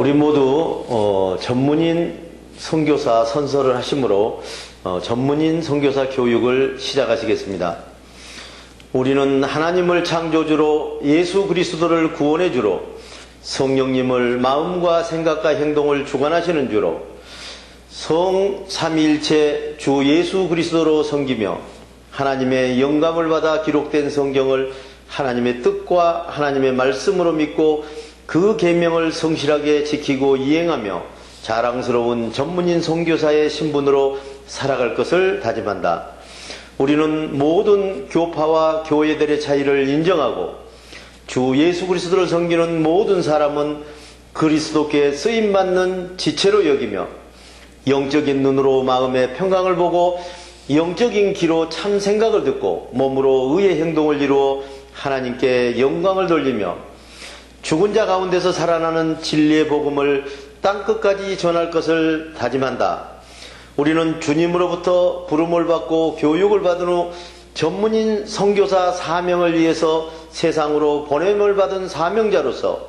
우리 모두 전문인 선교사 선서를 하심으로 전문인 선교사 교육을 시작하시겠습니다. 우리는 하나님을 창조주로 예수 그리스도를 구원의 주로 성령님을 마음과 생각과 행동을 주관하시는 주로 성 삼위일체 주 예수 그리스도로 섬기며 하나님의 영감을 받아 기록된 성경을 하나님의 뜻과 하나님의 말씀으로 믿고 그 계명을 성실하게 지키고 이행하며 자랑스러운 전문인 선교사의 신분으로 살아갈 것을 다짐한다. 우리는 모든 교파와 교회들의 차이를 인정하고 주 예수 그리스도를 섬기는 모든 사람은 그리스도께 쓰임받는 지체로 여기며 영적인 눈으로 마음의 평강을 보고 영적인 귀로 참 생각을 듣고 몸으로 의의 행동을 이루어 하나님께 영광을 돌리며 죽은 자 가운데서 살아나는 진리의 복음을 땅끝까지 전할 것을 다짐한다. 우리는 주님으로부터 부름을 받고 교육을 받은 후 전문인 선교사 사명을 위해서 세상으로 보냄을 받은 사명자로서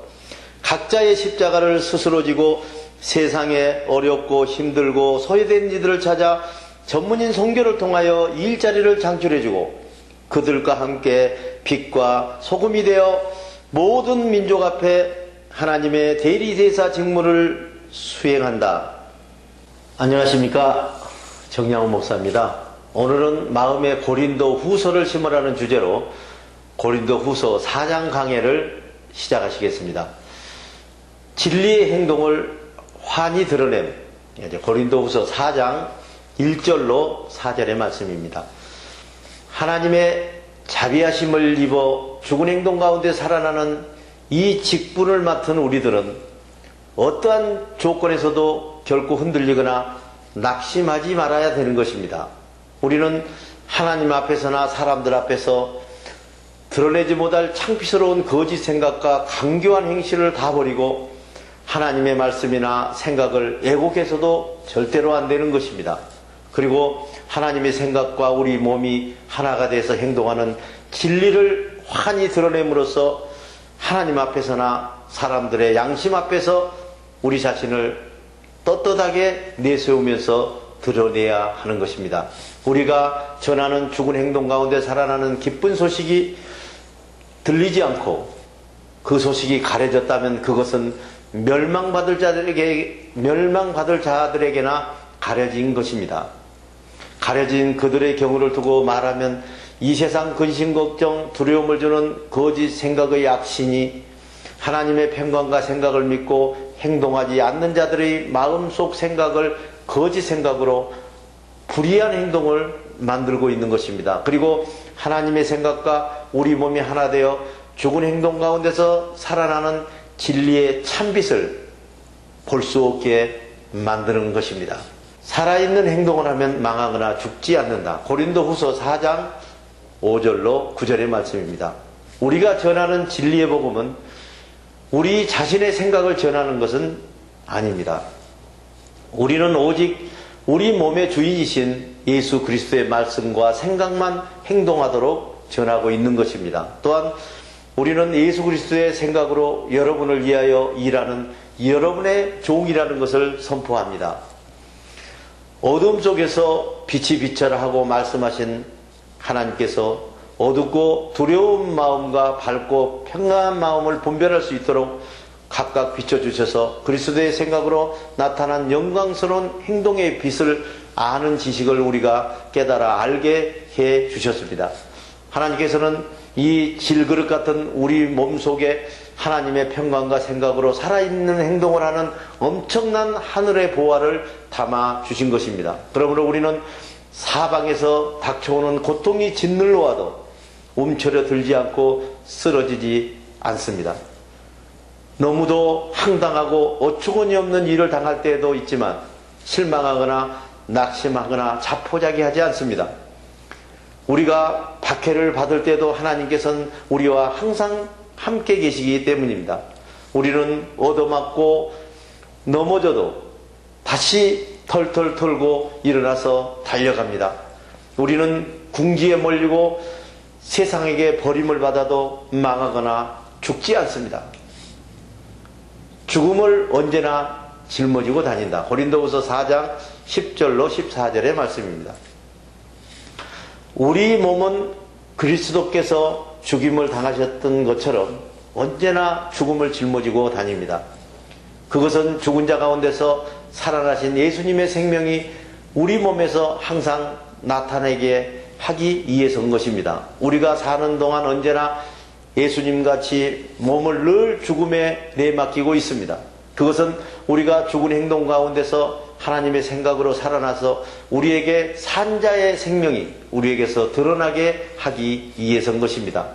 각자의 십자가를 스스로 지고 세상에 어렵고 힘들고 소외된 이들을 찾아 전문인 선교를 통하여 일자리를 창출해주고 그들과 함께 빛과 소금이 되어 모든 민족 앞에 하나님의 대리대사 직무를 수행한다. 안녕하십니까, 정양호 목사입니다. 오늘은 마음의 고린도 후서를 심으라는 주제로 고린도 후서 4장 강해를 시작하시겠습니다. 진리의 행동을 환히 드러냄, 고린도 후서 4장 1절로 4절의 말씀입니다. 하나님의 자비하심을 입어 죽은 행동 가운데 살아나는 이 직분을 맡은 우리들은 어떠한 조건에서도 결코 흔들리거나 낙심하지 말아야 되는 것입니다. 우리는 하나님 앞에서나 사람들 앞에서 드러내지 못할 창피스러운 거짓 생각과 강교한 행실을 다 버리고 하나님의 말씀이나 생각을 애곡해서도 절대로 안 되는 것입니다. 그리고 하나님의 생각과 우리 몸이 하나가 돼서 행동하는 진리를 환히 드러냄으로써 하나님 앞에서나 사람들의 양심 앞에서 우리 자신을 떳떳하게 내세우면서 드러내야 하는 것입니다. 우리가 전하는 죽은 행동 가운데 살아나는 기쁜 소식이 들리지 않고 그 소식이 가려졌다면 그것은 멸망받을 자들에게나 가려진 것입니다. 가려진 그들의 경우를 두고 말하면 이 세상 근심 걱정 두려움을 주는 거짓 생각의 악신이 하나님의 평강과 생각을 믿고 행동하지 않는 자들의 마음속 생각을 거짓 생각으로 불의한 행동을 만들고 있는 것입니다. 그리고 하나님의 생각과 우리 몸이 하나 되어 죽은 행동 가운데서 살아나는 진리의 참빛을 볼 수 없게 만드는 것입니다. 살아있는 행동을 하면 망하거나 죽지 않는다. 고린도 후서 4장 5절로 9절의 말씀입니다. 우리가 전하는 진리의 복음은 우리 자신의 생각을 전하는 것은 아닙니다. 우리는 오직 우리 몸의 주인이신 예수 그리스도의 말씀과 생각만 행동하도록 전하고 있는 것입니다. 또한 우리는 예수 그리스도의 생각으로 여러분을 위하여 일하는 여러분의 종이라는 것을 선포합니다. 어둠 속에서 빛이 비쳐라 하고 말씀하신 하나님께서 어둡고 두려운 마음과 밝고 평안한 마음을 분별할 수 있도록 각각 비춰주셔서 그리스도의 생각으로 나타난 영광스러운 행동의 빛을 아는 지식을 우리가 깨달아 알게 해 주셨습니다. 하나님께서는 이 질그릇 같은 우리 몸속에 하나님의 평강과 생각으로 살아있는 행동을 하는 엄청난 하늘의 보화를 담아 주신 것입니다. 그러므로 우리는 사방에서 닥쳐오는 고통이 짓눌러 와도 움츠려 들지 않고 쓰러지지 않습니다. 너무도 황당하고 어처구니 없는 일을 당할 때도 있지만 실망하거나 낙심하거나 자포자기하지 않습니다. 우리가 박해를 받을 때도 하나님께서는 우리와 항상 함께 계시기 때문입니다. 우리는 얻어맞고 넘어져도 다시 털털 털고 일어나서 달려갑니다. 우리는 궁지에 몰리고 세상에게 버림을 받아도 망하거나 죽지 않습니다. 죽음을 언제나 짊어지고 다닌다. 고린도후서 4장 10절로 14절의 말씀입니다. 우리 몸은 그리스도께서 죽임을 당하셨던 것처럼 언제나 죽음을 짊어지고 다닙니다. 그것은 죽은 자 가운데서 살아나신 예수님의 생명이 우리 몸에서 항상 나타나게 하기 위해서인 것입니다. 우리가 사는 동안 언제나 예수님같이 몸을 늘 죽음에 내맡기고 있습니다. 그것은 우리가 죽은 행동 가운데서 하나님의 생각으로 살아나서 우리에게 산자의 생명이 우리에게서 드러나게 하기 위해서인 것입니다.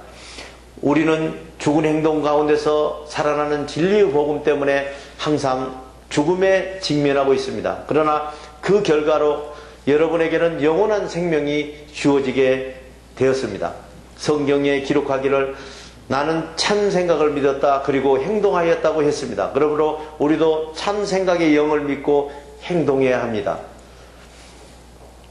우리는 죽은 행동 가운데서 살아나는 진리의 복음 때문에 항상 죽음에 직면하고 있습니다. 그러나 그 결과로 여러분에게는 영원한 생명이 주어지게 되었습니다. 성경에 기록하기를 나는 참 생각을 믿었다 그리고 행동하였다고 했습니다. 그러므로 우리도 참 생각의 영을 믿고 행동해야 합니다.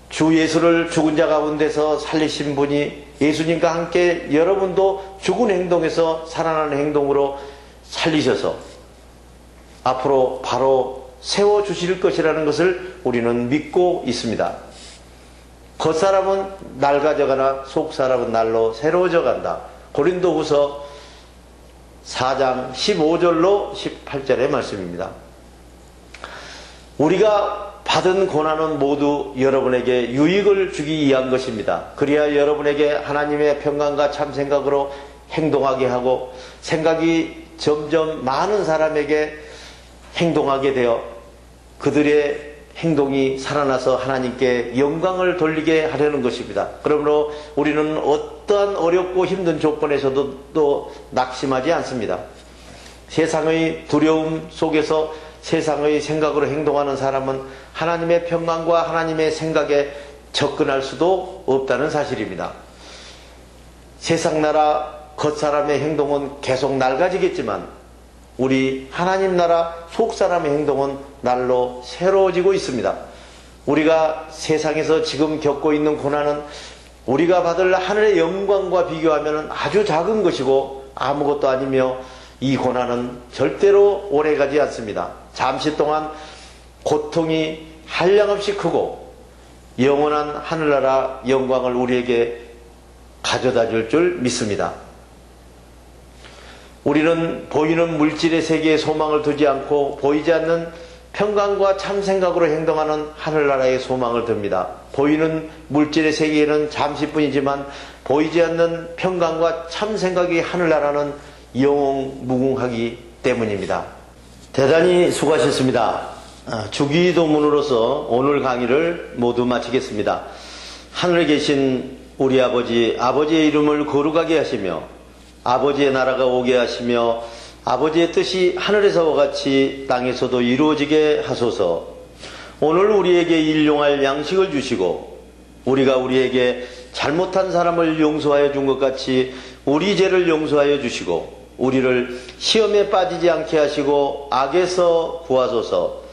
주 예수를 죽은 자 가운데서 살리신 분이 예수님과 함께 여러분도 죽은 행동에서 살아나는 행동으로 살리셔서 앞으로 바로 세워주실 것이라는 것을 우리는 믿고 있습니다. 겉사람은 낡아져가나 속사람은 날로 새로워져 간다. 고린도후서 4장 15절로 18절의 말씀입니다. 우리가 받은 고난은 모두 여러분에게 유익을 주기 위한 것입니다. 그래야 여러분에게 하나님의 평강과 참생각으로 행동하게 하고 생각이 점점 많은 사람에게 행동하게 되어 그들의 행동이 살아나서 하나님께 영광을 돌리게 하려는 것입니다. 그러므로 우리는 어떠한 어렵고 힘든 조건에서도 또 낙심하지 않습니다. 세상의 두려움 속에서 세상의 생각으로 행동하는 사람은 하나님의 평강과 하나님의 생각에 접근할 수도 없다는 사실입니다. 세상 나라 겉사람의 행동은 계속 낡아지겠지만 우리 하나님 나라 속사람의 행동은 날로 새로워지고 있습니다. 우리가 세상에서 지금 겪고 있는 고난은 우리가 받을 하늘의 영광과 비교하면 아주 작은 것이고 아무것도 아니며 이 고난은 절대로 오래가지 않습니다. 잠시 동안 고통이 한량없이 크고 영원한 하늘나라 영광을 우리에게 가져다 줄 줄 믿습니다. 우리는 보이는 물질의 세계에 소망을 두지 않고 보이지 않는 평강과 참생각으로 행동하는 하늘나라에 소망을 둡니다. 보이는 물질의 세계에는 잠시뿐이지만 보이지 않는 평강과 참생각이 하늘나라는 영원무궁하기 때문입니다. 대단히 수고하셨습니다. 주기도문으로서 오늘 강의를 모두 마치겠습니다. 하늘에 계신 우리 아버지의 이름을 거룩하게 하시며 아버지의 나라가 오게 하시며 아버지의 뜻이 하늘에서와 같이 땅에서도 이루어지게 하소서. 오늘 우리에게 일용할 양식을 주시고 우리가 우리에게 잘못한 사람을 용서하여 준 것 같이 우리 죄를 용서하여 주시고 우리를 시험에 빠지지 않게 하시고 악에서 구하소서.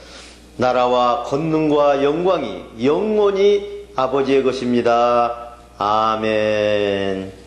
나라와 권능과 영광이 영원히 아버지의 것입니다. 아멘.